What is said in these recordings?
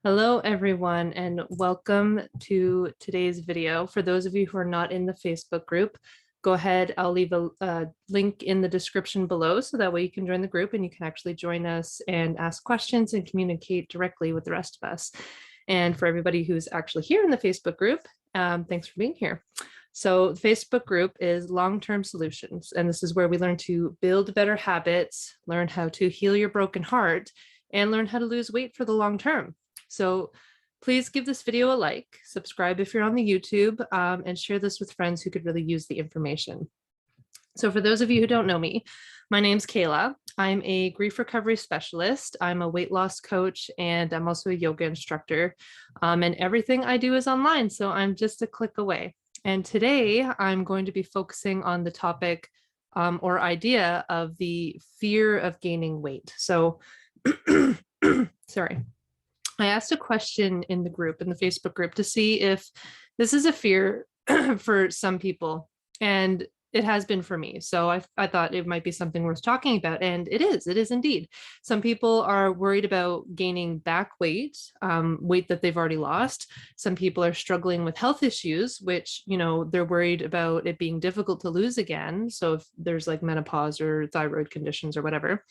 Hello, everyone, and welcome to today's video. For those of you who are not in the Facebook group, go ahead. I'll leave a link in the description below so that way you can join the group and you can actually join us and ask questions and communicate directly with the rest of us. And for everybody who's actually here in the Facebook group, thanks for being here. So the Facebook group is Long-Term Solutions, and this is where we learn to build better habits, learn how to heal your broken heart, and learn how to lose weight for the long term. So please give this video a like, subscribe if you're on the YouTube, and share this with friends who could really use the information. So for those of you who don't know me, my name's Kayla. I'm a grief recovery specialist. I'm a weight loss coach, and I'm also a yoga instructor. And everything I do is online, so I'm just a click away. And today I'm going to be focusing on the topic or idea of the fear of gaining weight. So, sorry. I asked a question in the group, in the Facebook group, to see if this is a fear for some people, and it has been for me. So I thought it might be something worth talking about, and it is indeed. Some people are worried about gaining back weight, weight that they've already lost. Some people are struggling with health issues, which, they're worried about it being difficult to lose again. So if there's like menopause or thyroid conditions or whatever.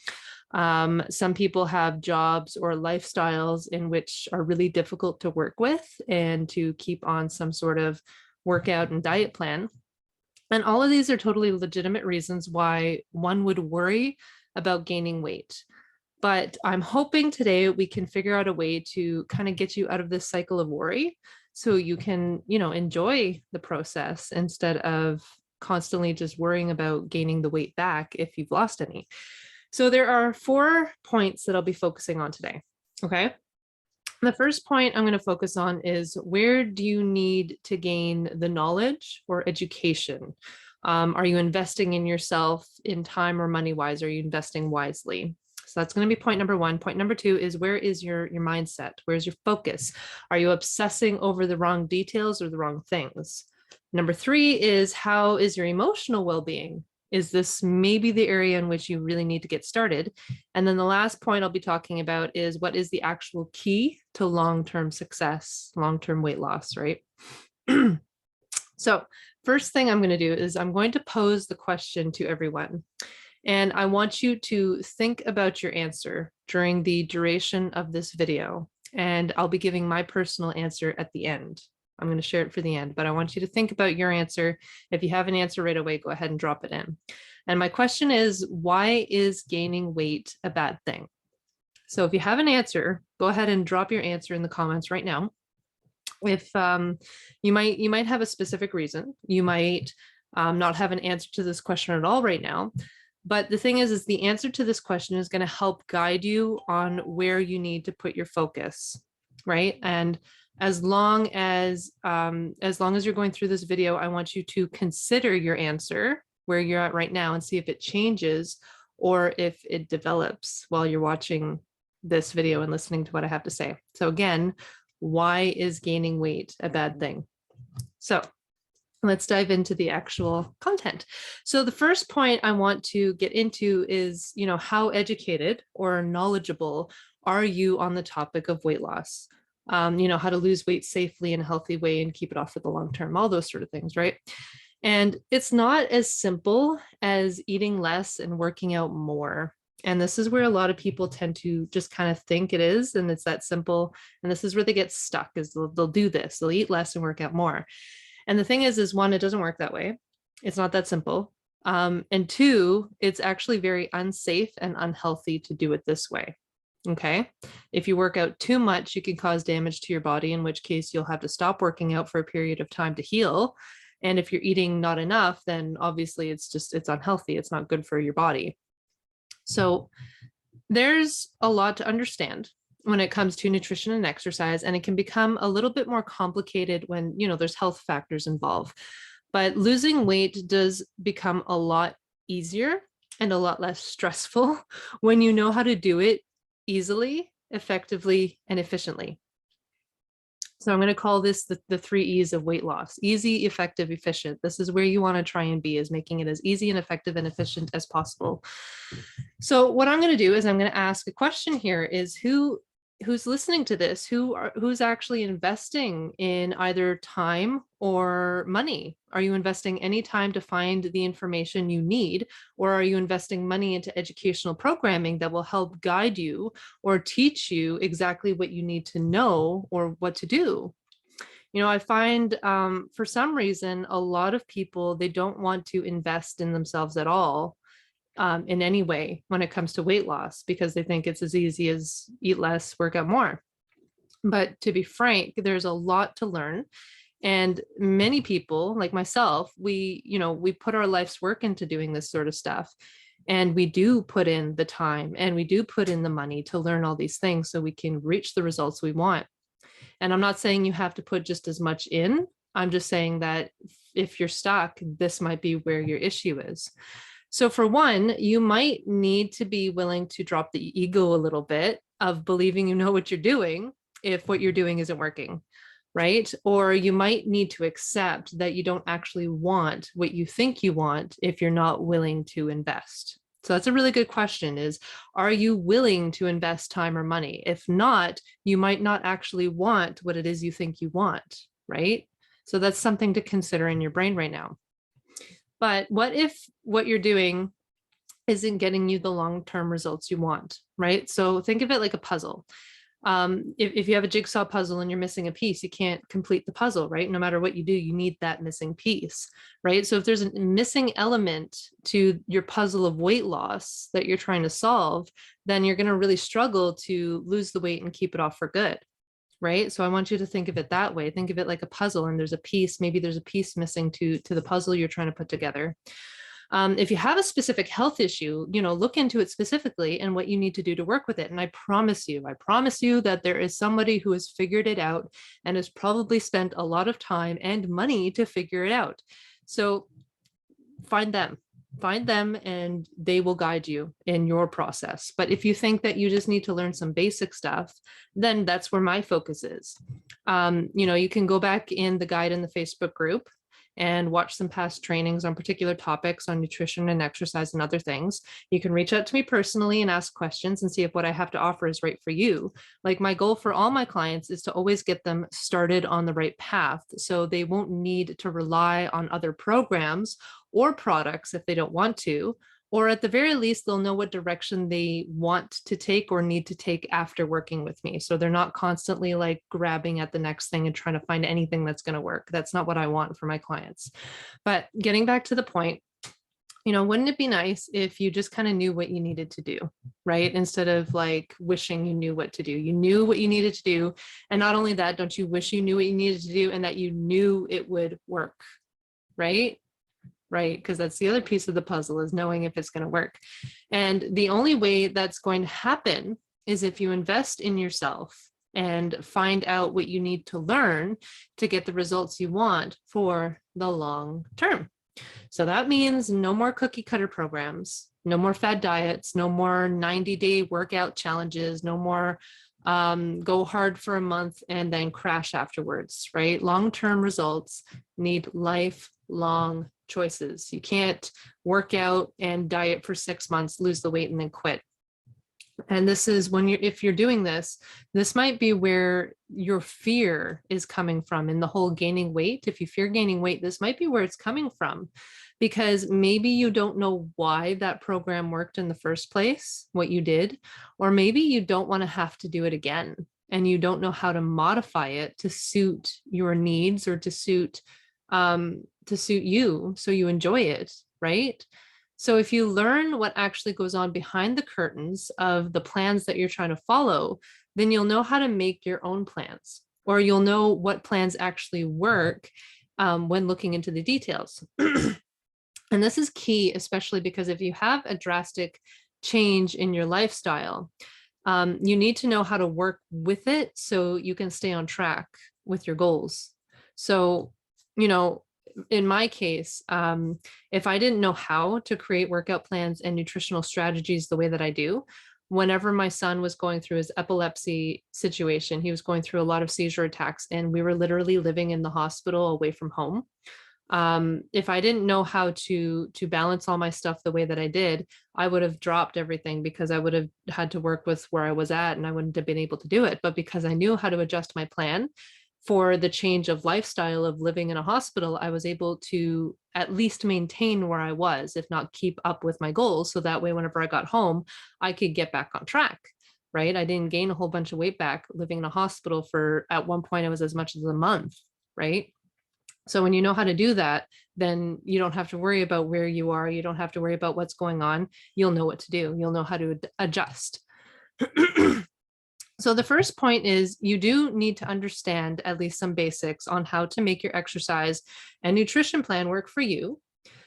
Some people have jobs or lifestyles in which are really difficult to work with and to keep on some sort of workout and diet plan. And all of these are totally legitimate reasons why one would worry about gaining weight. But I'm hoping today we can figure out a way to kind of get you out of this cycle of worry so you can, enjoy the process instead of constantly just worrying about gaining the weight back if you've lost any. So there are 4 points that I'll be focusing on today. Okay. The first point I'm going to focus on is, where do you need to gain the knowledge or education? Are you investing in yourself in time or money wise? Are you investing wisely? So that's going to be point number 1. Point number 2 is, where is your mindset? Where's your focus? Are you obsessing over the wrong details or the wrong things? Number 3 is, how is your emotional well-being? Is this maybe the area in which you really need to get started? And then the last point I'll be talking about is, what is the actual key to long-term success, long-term weight loss, right? So first thing I'm going to do is I'm going to pose the question to everyone. And I want you to think about your answer during the duration of this video. And I'll be giving my personal answer at the end. I'm going to share it for the end, but I want you to think about your answer. If you have an answer right away, go ahead and drop it in. And my question is, why is gaining weight a bad thing? So if you have an answer, go ahead and drop your answer in the comments right now. If you might have a specific reason, you might not have an answer to this question at all right now. But the thing is the answer to this question is going to help guide you on where you need to put your focus, right? And as long as you're going through this video, I want you to consider your answer where you're at right now and see if it changes or if it develops while you're watching this video and listening to what I have to say. So again, why is gaining weight a bad thing? So let's dive into the actual content. So the first point I want to get into is, how educated or knowledgeable are you on the topic of weight loss? How to lose weight safely in a healthy way and keep it off for the long term, all those sort of things, right? And it's not as simple as eating less and working out more. And this is where a lot of people tend to just kind of think it is, and it's that simple. And this is where they get stuck, is they'll do this, they'll eat less and work out more. And the thing is one, it doesn't work that way. It's not that simple. And 2, it's actually very unsafe and unhealthy to do it this way. Okay. If you work out too much, you can cause damage to your body, in which case you'll have to stop working out for a period of time to heal. And if you're eating not enough, then obviously it's unhealthy. It's not good for your body. So there's a lot to understand when it comes to nutrition and exercise, and it can become a little bit more complicated when, there's health factors involved. But losing weight does become a lot easier and a lot less stressful when you know how to do it easily, effectively, and efficiently. So I'm going to call this the 3 E's of weight loss: easy, effective, efficient. This is where you want to try and be, is making it as easy and effective and efficient as possible. So what I'm going to do is I'm going to ask a question here, is, who who's listening to this, who's actually investing in either time or money? Are you investing any time to find the information you need, or are you investing money into educational programming that will help guide you or teach you exactly what you need to know or what to do? I find for some reason, a lot of people, they don't want to invest in themselves at all, in any way when it comes to weight loss, because they think it's as easy as eat less, work out more. But to be frank, there's a lot to learn. And many people like myself, we put our life's work into doing this sort of stuff. And we do put in the time and we do put in the money to learn all these things so we can reach the results we want. And I'm not saying you have to put just as much in. I'm just saying that if you're stuck, this might be where your issue is. So for one, you might need to be willing to drop the ego a little bit of believing you know what you're doing if what you're doing isn't working, right? Or you might need to accept that you don't actually want what you think you want if you're not willing to invest. So that's a really good question is, are you willing to invest time or money? If not, you might not actually want what it is you think you want, right? So that's something to consider in your brain right now. But what if what you're doing isn't getting you the long-term results you want, right? So think of it like a puzzle. If you have a jigsaw puzzle and you're missing a piece, you can't complete the puzzle, right? No matter what you do, you need that missing piece, right? So if there's a missing element to your puzzle of weight loss that you're trying to solve, then you're going to really struggle to lose the weight and keep it off for good, right? So I want you to think of it that way. Think of it like a puzzle, and there's a piece, maybe there's a piece missing to the puzzle you're trying to put together. If you have a specific health issue, look into it specifically and what you need to do to work with it. And I promise you that there is somebody who has figured it out and has probably spent a lot of time and money to figure it out. So find them and they will guide you in your process. But if you think that you just need to learn some basic stuff, then that's where my focus is. You can go back in the guide in the Facebook group and watch some past trainings on particular topics on nutrition and exercise and other things. You can reach out to me personally and ask questions and see if what I have to offer is right for you. Like, my goal for all my clients is to always get them started on the right path, so they won't need to rely on other programs or products if they don't want to, or at the very least, they'll know what direction they want to take or need to take after working with me. So they're not constantly like grabbing at the next thing and trying to find anything that's going to work. That's not what I want for my clients. But getting back to the point, wouldn't it be nice if you just kind of knew what you needed to do, right? Instead of like wishing you knew what to do. You knew what you needed to do. And not only that, don't you wish you knew what you needed to do and that you knew it would work, right? Right? Because that's the other piece of the puzzle, is knowing if it's going to work. And the only way that's going to happen is if you invest in yourself and find out what you need to learn to get the results you want for the long term. So that means no more cookie cutter programs, no more fad diets, no more 90-day workout challenges, no more go hard for a month and then crash afterwards, right? Long-term results need lifelong choices. You can't work out and diet for 6 months, lose the weight, and then quit. And this is when if you're doing this might be where your fear is coming from in the whole gaining weight. If you fear gaining weight, this might be where it's coming from, because maybe you don't know why that program worked in the first place, what you did, or maybe you don't want to have to do it again and you don't know how to modify it to suit your needs or to suit you so you enjoy it, right? So if you learn what actually goes on behind the curtains of the plans that you're trying to follow, then you'll know how to make your own plans, or you'll know what plans actually work when looking into the details. And this is key, especially because if you have a drastic change in your lifestyle, you need to know how to work with it so you can stay on track with your goals. So, in my case, if I didn't know how to create workout plans and nutritional strategies the way that I do, whenever my son was going through his epilepsy situation, he was going through a lot of seizure attacks, and we were literally living in the hospital away from home. If I didn't know how to balance all my stuff the way that I did, I would have dropped everything because I would have had to work with where I was at and I wouldn't have been able to do it. But because I knew how to adjust my plan for the change of lifestyle of living in a hospital, I was able to at least maintain where I was, if not keep up with my goals. So that way, whenever I got home, I could get back on track. Right. I didn't gain a whole bunch of weight back living in a hospital for, at one point, it was as much as a month. Right. So when you know how to do that, then you don't have to worry about where you are. You don't have to worry about what's going on. You'll know what to do. You'll know how to adjust. So the first point is you do need to understand at least some basics on how to make your exercise and nutrition plan work for you.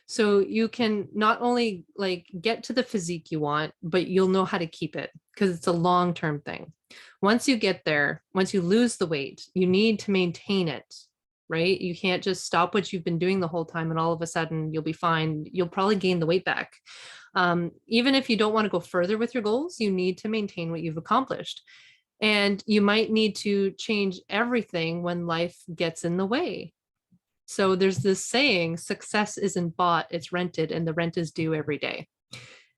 So you can not only like get to the physique you want, but you'll know how to keep it because it's a long-term thing. Once you get there, once you lose the weight, you need to maintain it, right? You can't just stop what you've been doing the whole time and all of a sudden you'll be fine. You'll probably gain the weight back. Even if you don't want to go further with your goals, you need to maintain what you've accomplished. And you might need to change everything when life gets in the way. So there's this saying, success isn't bought, it's rented, and the rent is due every day.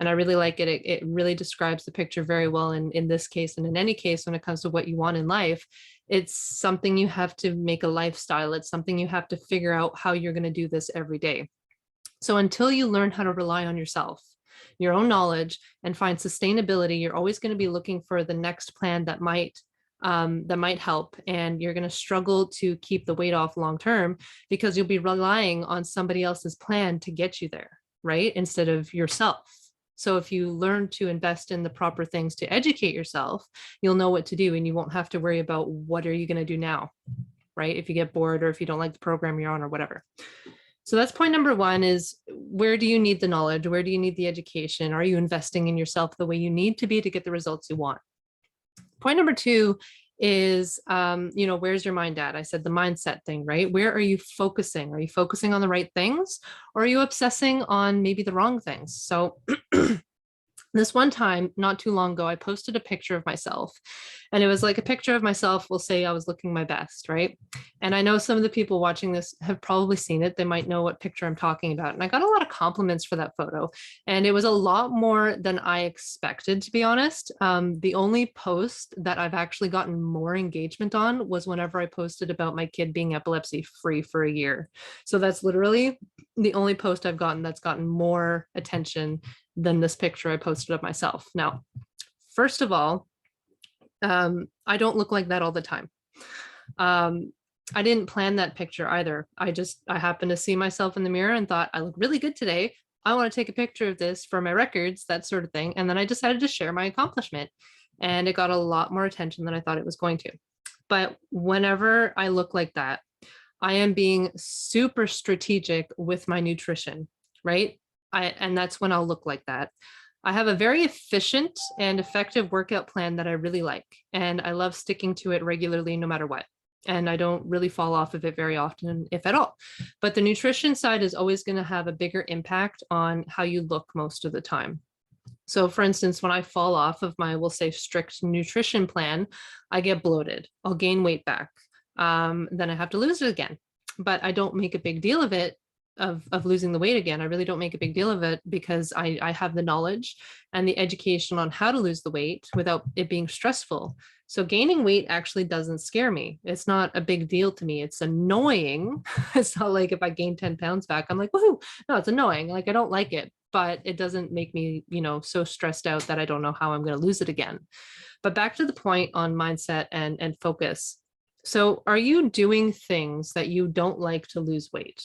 And I really like it. It really describes the picture very well in this case. And in any case, when it comes to what you want in life, it's something you have to make a lifestyle. It's something you have to figure out how you're going to do this every day. So until you learn how to rely on yourself, your own knowledge, and find sustainability, you're always going to be looking for the next plan that might help, and you're going to struggle to keep the weight off long term because you'll be relying on somebody else's plan to get you there, right? Instead of yourself. So if you learn to invest in the proper things to educate yourself, you'll know what to do and you won't have to worry about what are you going to do now, right? If you get bored or if you don't like the program you're on or whatever. So that's point number one, is where do you need the knowledge? Where do you need the education? Are you investing in yourself the way you need to be to get the results you want? Point number two is, where's your mind at? I said the mindset thing, right? Where are you focusing? Are you focusing on the right things or are you obsessing on maybe the wrong things? So this one time, not too long ago, I posted a picture of myself and it was like a picture of myself. We'll say I was looking my best, right? And I know some of the people watching this have probably seen it. They might know what picture I'm talking about. And I got a lot of compliments for that photo. And it was a lot more than I expected, to be honest. The only post that I've actually gotten more engagement on was whenever I posted about my kid being epilepsy free for a year. So that's literally the only post I've gotten that's gotten more attention than this picture I posted of myself. Now, first of all, I don't look like that all the time. I didn't plan that picture either. I happened to see myself in the mirror and thought, I look really good today. I want to take a picture of this for my records, that sort of thing. And then I decided to share my accomplishment. And it got a lot more attention than I thought it was going to. But whenever I look like that, I am being super strategic with my nutrition, right? And that's when I'll look like that. I have a very efficient and effective workout plan that I really like, and I love sticking to it regularly no matter what. And I don't really fall off of it very often, if at all. But the nutrition side is always going to have a bigger impact on how you look most of the time. So for instance, when I fall off of my, we'll say, strict nutrition plan, I get bloated. I'll gain weight back. Then I have to lose it again. But I don't make a big deal of it, of losing the weight again. I really don't make a big deal of it because I have the knowledge and the education on how to lose the weight without it being stressful. So gaining weight actually doesn't scare me. It's not a big deal to me. It's annoying. It's not like if I gain 10 pounds back, I'm like, woohoo. No, it's annoying. Like I don't like it, but it doesn't make me, so stressed out that I don't know how I'm going to lose it again. But back to the point on mindset and focus. So are you doing things that you don't like to lose weight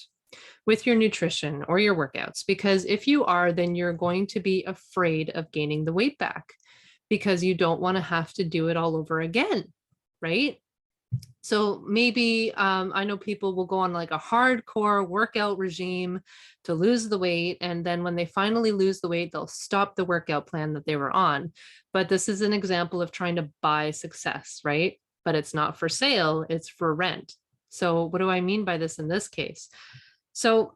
with your nutrition or your workouts? Because if you are, then you're going to be afraid of gaining the weight back because you don't want to have to do it all over again, right? So maybe I know people will go on like a hardcore workout regime to lose the weight. And then when they finally lose the weight, they'll stop the workout plan that they were on. But this is an example of trying to buy success, right? But it's not for sale, it's for rent. So what do I mean by this in this case? So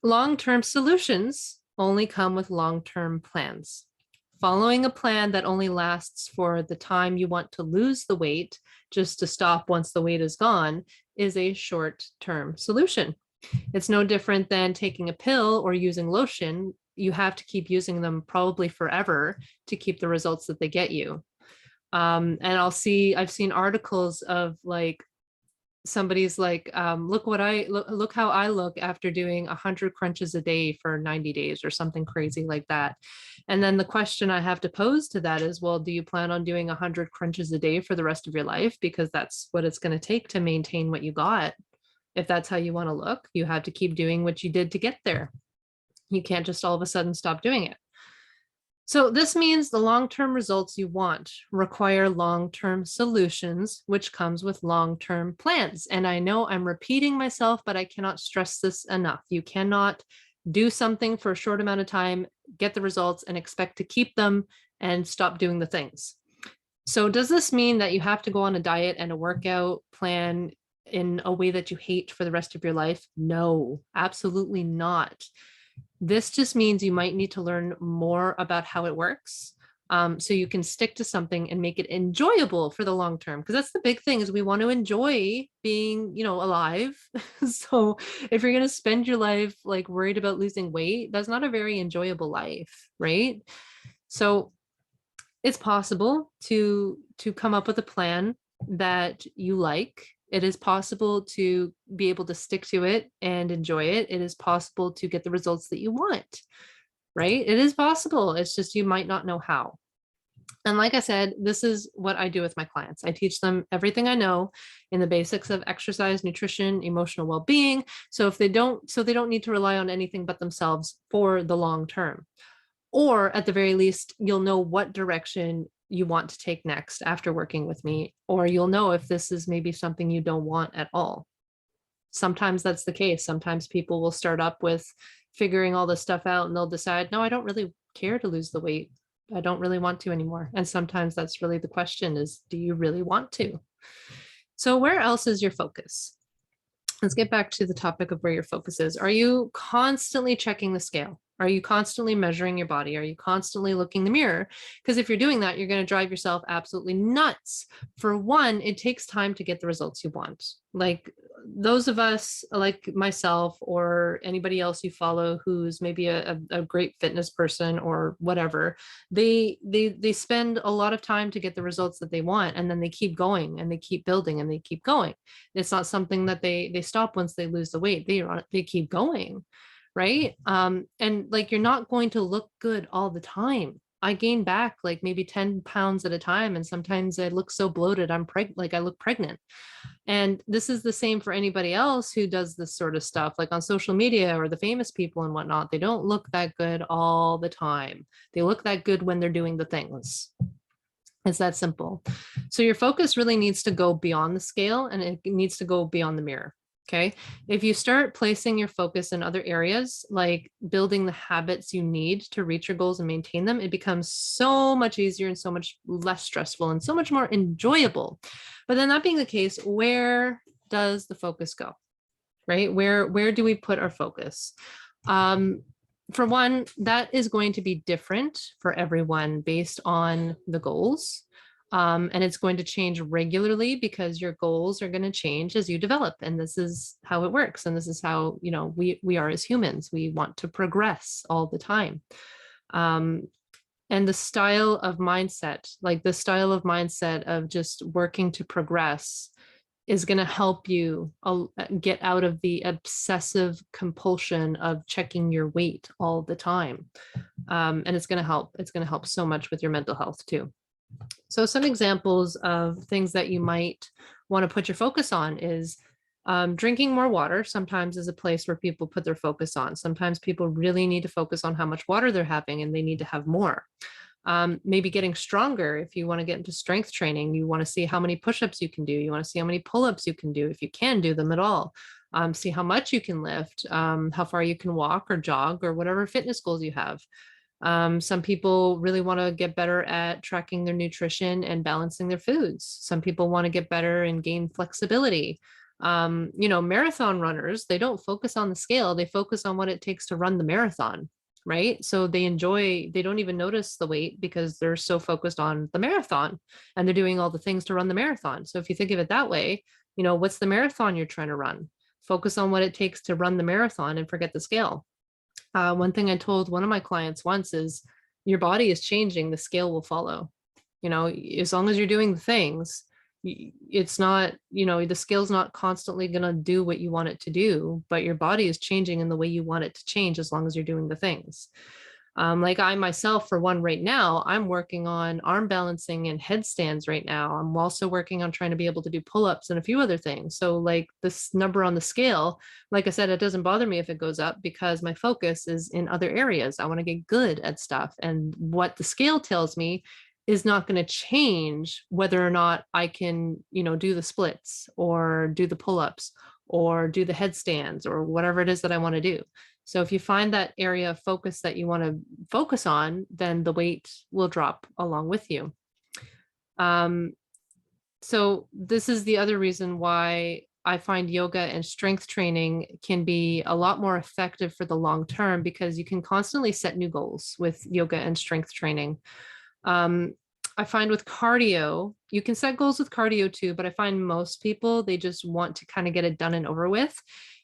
long-term solutions only come with long-term plans. Following a plan that only lasts for the time you want to lose the weight, just to stop once the weight is gone, is a short-term solution. It's no different than taking a pill or using lotion. You have to keep using them probably forever to keep the results that they get you. And I've seen articles of like somebody's like, look what look how I look after doing 100 crunches a day for 90 days or something crazy like that. And then the question I have to pose to that is, well, do you plan on doing 100 crunches a day for the rest of your life? Because that's what it's going to take to maintain what you got. If that's how you want to look, you have to keep doing what you did to get there. You can't just all of a sudden stop doing it. So this means the long-term results you want require long-term solutions, which comes with long-term plans. And I know I'm repeating myself, but I cannot stress this enough. You cannot do something for a short amount of time, get the results, and expect to keep them and stop doing the things. So does this mean that you have to go on a diet and a workout plan in a way that you hate for the rest of your life? No, absolutely not. This just means you might need to learn more about how it works, so you can stick to something and make it enjoyable for the long term. Because that's the big thing, is we want to enjoy being, alive. So if you're going to spend your life like worried about losing weight, that's not a very enjoyable life, right? So it's possible to come up with a plan that you like. It is possible to be able to stick to it and enjoy it. It is possible to get the results that you want, right? It is possible. It's just you might not know how. And like I said, this is what I do with my clients. I teach them everything I know in the basics of exercise, nutrition, emotional well-being. So they don't need to rely on anything but themselves for the long term. Or at the very least, you'll know what direction you want to take next after working with me, or you'll know if this is maybe something you don't want at all. Sometimes that's the case. Sometimes people will start up with figuring all this stuff out and they'll decide, no, I don't really care to lose the weight. I don't really want to anymore. And sometimes that's really the question, is, do you really want to? So where else is your focus? Let's get back to the topic of where your focus is. Are you constantly checking the scale? Are you constantly measuring your body? Are you constantly looking in the mirror? Because if you're doing that, you're going to drive yourself absolutely nuts. For one, it takes time to get the results you want. Like those of us like myself or anybody else you follow who's maybe a great fitness person or whatever, they spend a lot of time to get the results that they want, and then they keep going and they keep building and they keep going. It's not something that they stop once they lose the weight. They keep going, right? And like, you're not going to look good all the time. I gain back like maybe 10 pounds at a time, and sometimes I look so bloated I look pregnant. And this is the same for anybody else who does this sort of stuff, like on social media or the famous people and whatnot. They don't look that good all the time. They look that good when they're doing the things. It's that simple. So your focus really needs to go beyond the scale, and it needs to go beyond the mirror. Okay. If you start placing your focus in other areas, like building the habits you need to reach your goals and maintain them, it becomes so much easier and so much less stressful and so much more enjoyable. But then, that being the case, where does the focus go? Right? Where do we put our focus? For one, that is going to be different for everyone based on the goals. And it's going to change regularly because your goals are going to change as you develop. And this is how it works. And this is how, we are as humans. We want to progress all the time. And the style of mindset, like the style of mindset of just working to progress, is going to help you get out of the obsessive compulsion of checking your weight all the time. And it's going to help. It's going to help so much with your mental health too. So some examples of things that you might want to put your focus on is drinking more water. Sometimes is a place where people put their focus on. Sometimes people really need to focus on how much water they're having, and they need to have more. Maybe getting stronger. If you want to get into strength training, you want to see how many push-ups you can do. You want to see how many pull-ups you can do, if you can do them at all. See how much you can lift, how far you can walk or jog, or whatever fitness goals you have. Some people really want to get better at tracking their nutrition and balancing their foods. Some people want to get better and gain flexibility. Marathon runners, they don't focus on the scale. They focus on what it takes to run the marathon, right? So they don't even notice the weight because they're so focused on the marathon, and they're doing all the things to run the marathon. So if you think of it that way, what's the marathon you're trying to run? Focus on what it takes to run the marathon and forget the scale. One thing I told one of my clients once is your body is changing, the scale will follow. As long as you're doing the things, it's not, the scale's not constantly going to do what you want it to do, but your body is changing in the way you want it to change as long as you're doing the things. Like I myself, for one, right now, I'm working on arm balancing and headstands right now. I'm also working on trying to be able to do pull-ups and a few other things. So like this number on the scale, like I said, it doesn't bother me if it goes up because my focus is in other areas. I want to get good at stuff. And what the scale tells me is not going to change whether or not I can, do the splits or do the pull-ups or do the headstands or whatever it is that I want to do. So if you find that area of focus that you want to focus on, then the weight will drop along with you. So this is the other reason why I find yoga and strength training can be a lot more effective for the long term, because you can constantly set new goals with yoga and strength training. I find with cardio, you can set goals with cardio too, but I find most people, they just want to kind of get it done and over with.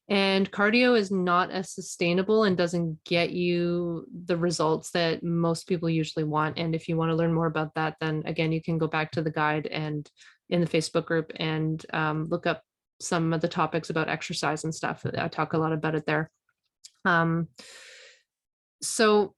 And cardio is not as sustainable and doesn't get you the results that most people usually want. And if you want to learn more about that, then again, you can go back to the guide and in the Facebook group and look up some of the topics about exercise and stuff. I talk a lot about it there. So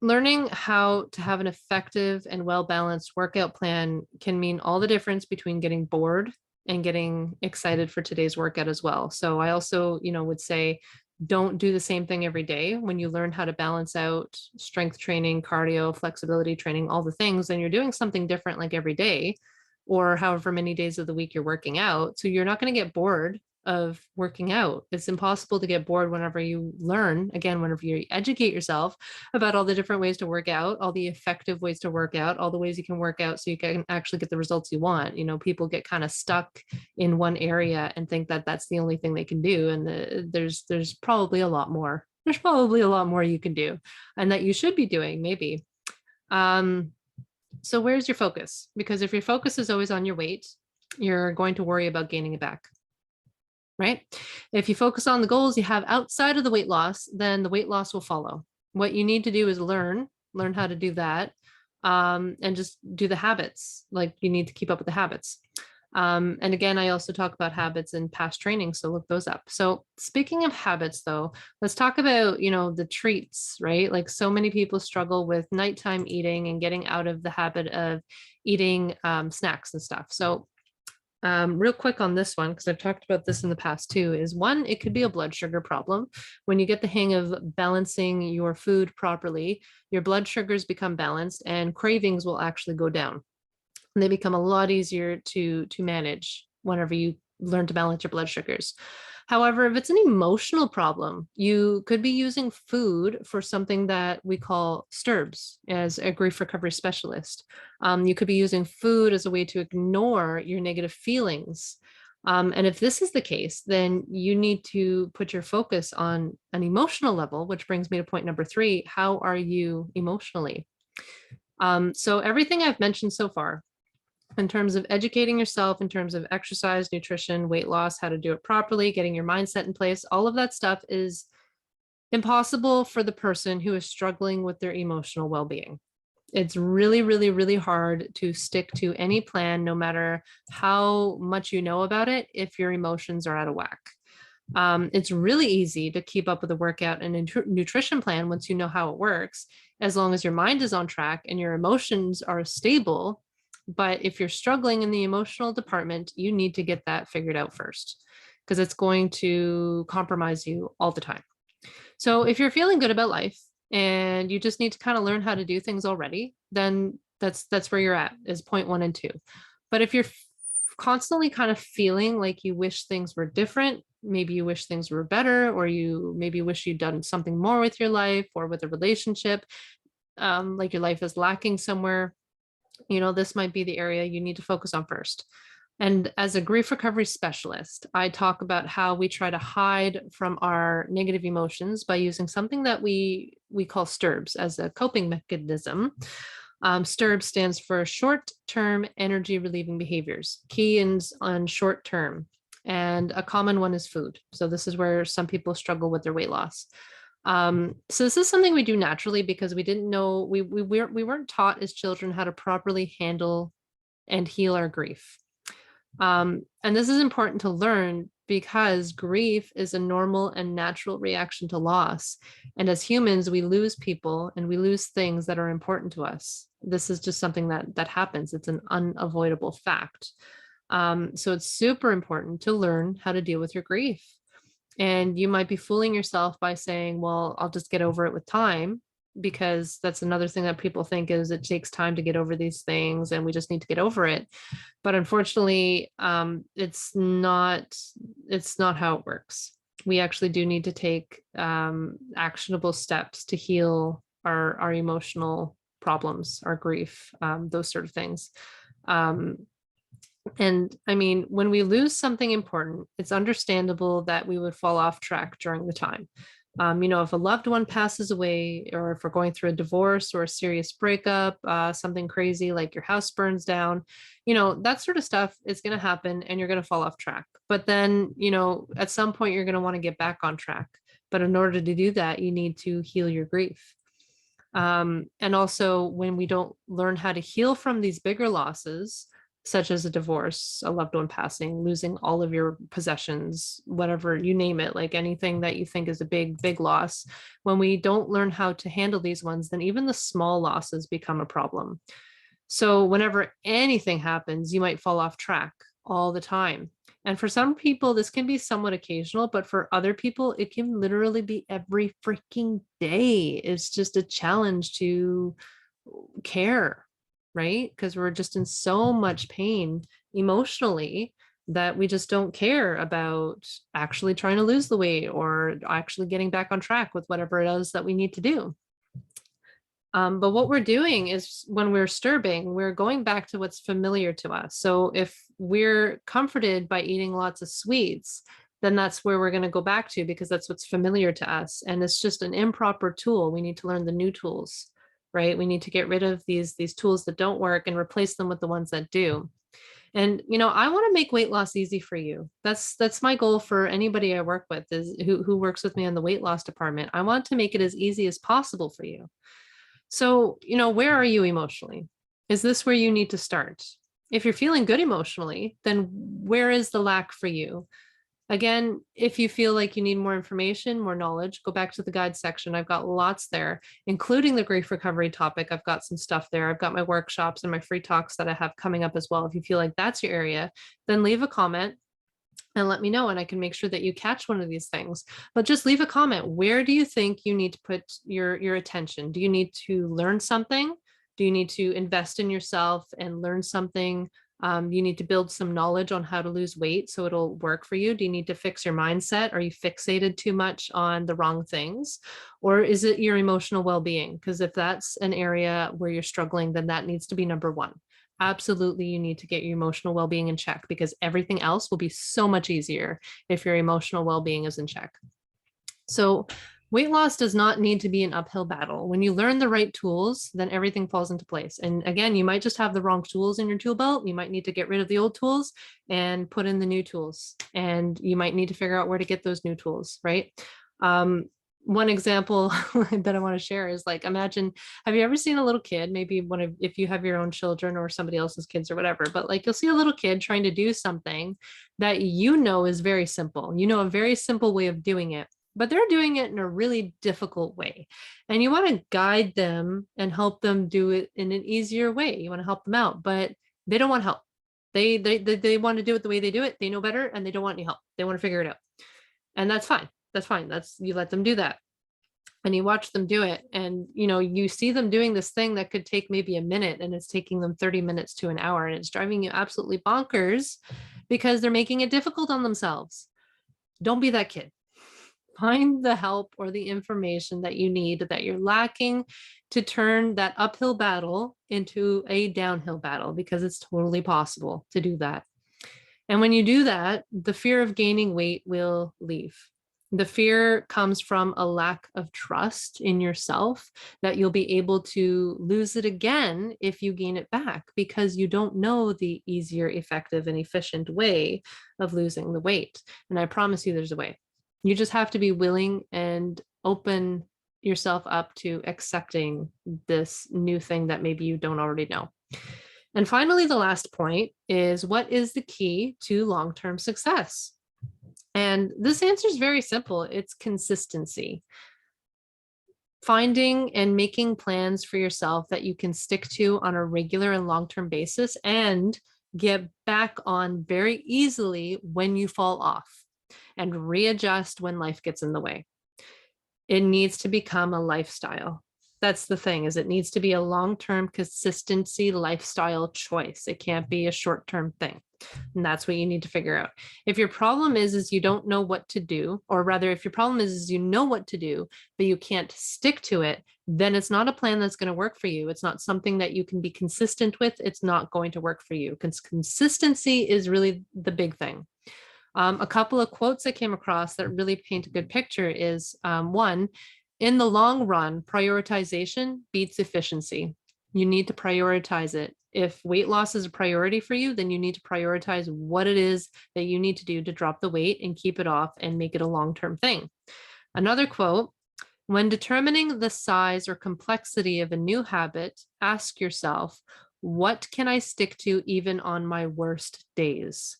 learning how to have an effective and well-balanced workout plan can mean all the difference between getting bored and getting excited for today's workout as well. So I also, would say, don't do the same thing every day. When you learn how to balance out strength training, cardio, flexibility training, all the things, then you're doing something different like every day or however many days of the week you're working out. So you're not going to get bored of working out. It's impossible to get bored whenever you learn, again, whenever you educate yourself about all the different ways to work out, all the effective ways to work out, all the ways you can work out so you can actually get the results you want. People get kind of stuck in one area and think that that's the only thing they can do. And there's probably a lot more. There's probably a lot more you can do and that you should be doing maybe. So where's your focus? Because if your focus is always on your weight, you're going to worry about gaining it back. Right? If you focus on the goals you have outside of the weight loss, then the weight loss will follow. What you need to do is learn how to do that, and just do the habits. Like you need to keep up with the habits. And again, I also talk about habits in past training, so look those up. So speaking of habits though, let's talk about, the treats, right? Like so many people struggle with nighttime eating and getting out of the habit of eating snacks and stuff. So real quick on this one, because I've talked about this in the past too, is one, it could be a blood sugar problem. When you get the hang of balancing your food properly, your blood sugars become balanced and cravings will actually go down. And they become a lot easier to manage whenever you learn to balance your blood sugars. However, if it's an emotional problem, you could be using food for something that we call STIRBs as a grief recovery specialist. You could be using food as a way to ignore your negative feelings. And if this is the case, then you need to put your focus on an emotional level, which brings me to point number 3. How are you emotionally? So everything I've mentioned so far, in terms of educating yourself, in terms of exercise, nutrition, weight loss, how to do it properly, getting your mindset in place, all of that stuff is impossible for the person who is struggling with their emotional well-being. It's really, really, really hard to stick to any plan, no matter how much you know about it, if your emotions are out of whack. It's really easy to keep up with a workout and a nutrition plan once you know how it works, as long as your mind is on track and your emotions are stable. But if you're struggling in the emotional department, you need to get that figured out first, because it's going to compromise you all the time. So if you're feeling good about life and you just need to kind of learn how to do things already, then that's where you're at, is point 1 and 2. But if you're constantly kind of feeling like you wish things were different, maybe you wish things were better, or you maybe wish you'd done something more with your life or with a relationship, like your life is lacking somewhere, this might be the area you need to focus on first. And as a grief recovery specialist, I talk about how we try to hide from our negative emotions by using something that we call STIRBs as a coping mechanism. STIRB stands for short-term energy relieving behaviors, key ins on short term. And a common one is food. So this is where some people struggle with their weight loss. So this is something we do naturally because we didn't know, we weren't taught as children how to properly handle and heal our grief. And this is important to learn because grief is a normal and natural reaction to loss. And as humans, we lose people and we lose things that are important to us. This is just something that happens. It's an unavoidable fact. So it's super important to learn how to deal with your grief. And you might be fooling yourself by saying, well, I'll just get over it with time, because that's another thing that people think is it takes time to get over these things and we just need to get over it. But unfortunately, it's not how it works. We actually do need to take actionable steps to heal our emotional problems, our grief, those sort of things. And I mean, when we lose something important, it's understandable that we would fall off track during the time. If a loved one passes away, or if we're going through a divorce or a serious breakup, something crazy like your house burns down, that sort of stuff is going to happen and you're going to fall off track. But then, at some point, you're going to want to get back on track. But in order to do that, you need to heal your grief. And also, when we don't learn how to heal from these bigger losses, such as a divorce, a loved one passing, losing all of your possessions, whatever, you name it, like anything that you think is a big, big loss. When we don't learn how to handle these ones, then even the small losses become a problem. So whenever anything happens, you might fall off track all the time. And for some people, this can be somewhat occasional, but for other people, it can literally be every freaking day. It's just a challenge to care, right? Because we're just in so much pain emotionally that we just don't care about actually trying to lose the weight or actually getting back on track with whatever it is that we need to do. But what we're doing is, when we're disturbing, we're going back to what's familiar to us. So if we're comforted by eating lots of sweets, then that's where we're going to go back to, because that's what's familiar to us. And it's just an improper tool. We need to learn the new tools, right? We need to get rid of these tools that don't work and replace them with the ones that do. And I want to make weight loss easy for you. That's my goal for anybody I work with, is who works with me in the weight loss department. I want to make it as easy as possible for you. So, where are you emotionally? Is this where you need to start? If you're feeling good emotionally, then where is the lack for you? Again, if you feel like you need more information, more knowledge, go back to the guide section. I've got lots there, including the grief recovery topic. I've got some stuff there. I've got my workshops and my free talks that I have coming up as well. If you feel like that's your area, then leave a comment and let me know, and I can make sure that you catch one of these things. But just leave a comment. Where do you think you need to put your attention? Do you need to learn something? Do you need to invest in yourself and learn something? You need to build some knowledge on how to lose weight so it'll work for you. Do you need to fix your mindset? Are you fixated too much on the wrong things? Or is it your emotional well-being? Because if that's an area where you're struggling, then that needs to be number one. Absolutely, you need to get your emotional well-being in check, because everything else will be so much easier if your emotional well-being is in check. So weight loss does not need to be an uphill battle. When you learn the right tools, then everything falls into place. And again, you might just have the wrong tools in your tool belt. You might need to get rid of the old tools and put in the new tools. And you might need to figure out where to get those new tools, right? One example that I want to share is, like, imagine, have you ever seen a little kid, maybe if you have your own children or somebody else's kids or whatever, but like, you'll see a little kid trying to do something that is very simple, a very simple way of doing it, but they're doing it in a really difficult way. And you want to guide them and help them do it in an easier way. You want to help them out, but they don't want help. They want to do it the way they do it. They know better and they don't want any help. They want to figure it out. And that's fine. That's fine. You let them do that. And you watch them do it. And, you see them doing this thing that could take maybe a minute, and it's taking them 30 minutes to an hour. And it's driving you absolutely bonkers because they're making it difficult on themselves. Don't be that kid. Find the help or the information that you need, that you're lacking, to turn that uphill battle into a downhill battle, because it's totally possible to do that. And when you do that, the fear of gaining weight will leave. The fear comes from a lack of trust in yourself that you'll be able to lose it again if you gain it back, because you don't know the easier, effective, and efficient way of losing the weight. And I promise you there's a way. You just have to be willing and open yourself up to accepting this new thing that maybe you don't already know. And finally, the last point is, what is the key to long-term success? And this answer is very simple. It's consistency. Finding and making plans for yourself that you can stick to on a regular and long-term basis and get back on very easily when you fall off, and readjust when life gets in the way. It needs to become a lifestyle. That's the thing, is it needs to be a long-term consistency lifestyle choice. It can't be a short-term thing. And that's what you need to figure out. If your problem is you don't know what to do, or rather, if your problem is you know what to do, but you can't stick to it, then it's not a plan that's going to work for you. It's not something that you can be consistent with. It's not going to work for you, because consistency is really the big thing. A couple of quotes I came across that really paint a good picture is one, in the long run, prioritization beats efficiency. You need to prioritize it. If weight loss is a priority for you, then you need to prioritize what it is that you need to do to drop the weight and keep it off and make it a long-term thing. Another quote, when determining the size or complexity of a new habit, ask yourself, what can I stick to even on my worst days?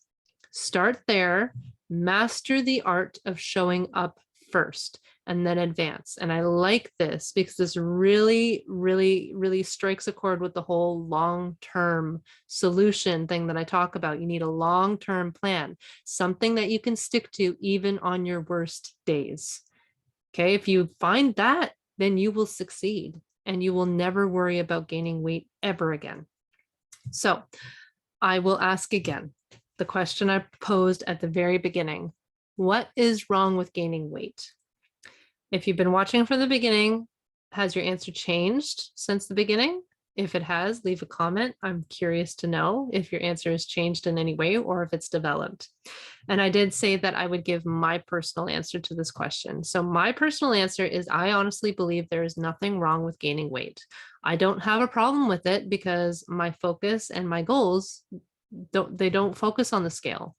Start there, master the art of showing up first, and then advance. And I like this because this really, really, really strikes a chord with the whole long-term solution thing that I talk about. You need a long-term plan, something that you can stick to even on your worst days. Okay, if you find that, then you will succeed and you will never worry about gaining weight ever again. So I will ask again the question I posed at the very beginning. What is wrong with gaining weight? If you've been watching from the beginning, has your answer changed since the beginning? If it has, leave a comment. I'm curious to know if your answer has changed in any way or if it's developed. And I did say that I would give my personal answer to this question. So my personal answer is, I honestly believe there is nothing wrong with gaining weight. I don't have a problem with it because my focus and my goals don't focus on the scale.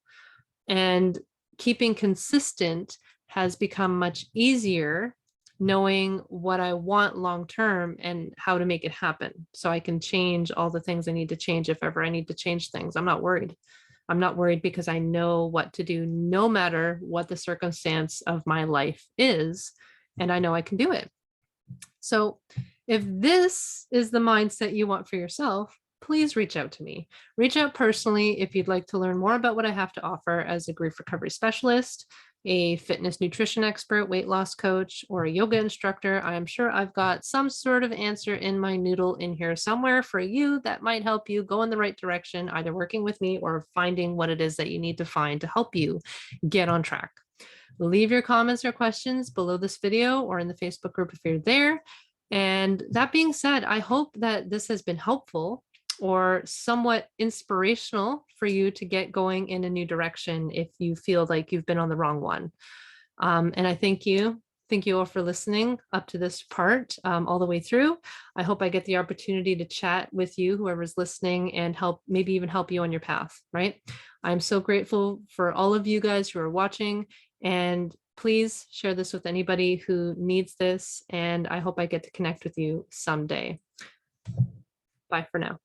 And keeping consistent has become much easier, knowing what I want long term and how to make it happen. So I can change all the things I need to change if ever I need to change things. I'm not worried. I'm not worried because I know what to do no matter what the circumstance of my life is, and I know I can do it. So if this is the mindset you want for yourself, please reach out to me. Reach out personally if you'd like to learn more about what I have to offer as a grief recovery specialist, a fitness nutrition expert, weight loss coach, or a yoga instructor. I'm sure I've got some sort of answer in my noodle in here somewhere for you that might help you go in the right direction, either working with me or finding what it is that you need to find to help you get on track. Leave your comments or questions below this video or in the Facebook group if you're there. And that being said, I hope that this has been helpful or somewhat inspirational for you to get going in a new direction if you feel like you've been on the wrong one. And I thank you. Thank you all for listening up to this part all the way through. I hope I get the opportunity to chat with you, whoever's listening, and help, maybe even help you on your path, right? I'm so grateful for all of you guys who are watching, and please share this with anybody who needs this. And I hope I get to connect with you someday. Bye for now.